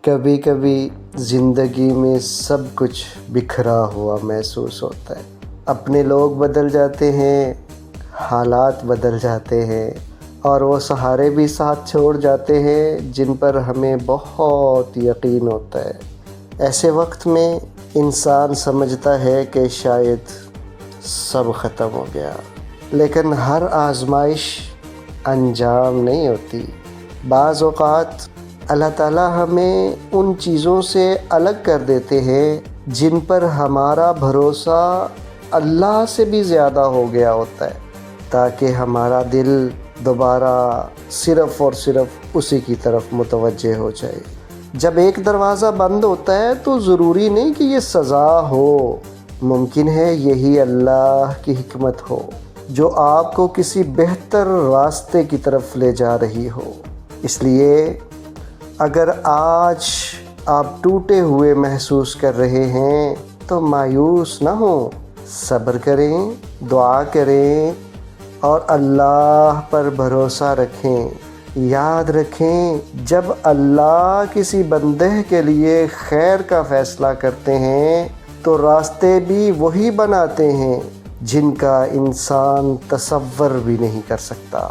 کبھی کبھی زندگی میں سب کچھ بکھرا ہوا محسوس ہوتا ہے۔ اپنے لوگ بدل جاتے ہیں، حالات بدل جاتے ہیں، اور وہ سہارے بھی ساتھ چھوڑ جاتے ہیں جن پر ہمیں بہت یقین ہوتا ہے۔ ایسے وقت میں انسان سمجھتا ہے کہ شاید سب ختم ہو گیا، لیکن ہر آزمائش انجام نہیں ہوتی۔ بعض اوقات اللہ تعالیٰ ہمیں ان چیزوں سے الگ کر دیتے ہیں جن پر ہمارا بھروسہ اللہ سے بھی زیادہ ہو گیا ہوتا ہے، تاکہ ہمارا دل دوبارہ صرف اور صرف اسی کی طرف متوجہ ہو جائے۔ جب ایک دروازہ بند ہوتا ہے تو ضروری نہیں کہ یہ سزا ہو، ممکن ہے یہی اللہ کی حکمت ہو جو آپ کو کسی بہتر راستے کی طرف لے جا رہی ہو۔ اس لیے اگر آج آپ ٹوٹے ہوئے محسوس کر رہے ہیں تو مایوس نہ ہوں، صبر کریں، دعا کریں اور اللہ پر بھروسہ رکھیں۔ یاد رکھیں، جب اللہ کسی بندے کے لیے خیر کا فیصلہ کرتے ہیں تو راستے بھی وہی بناتے ہیں جن کا انسان تصور بھی نہیں کر سکتا۔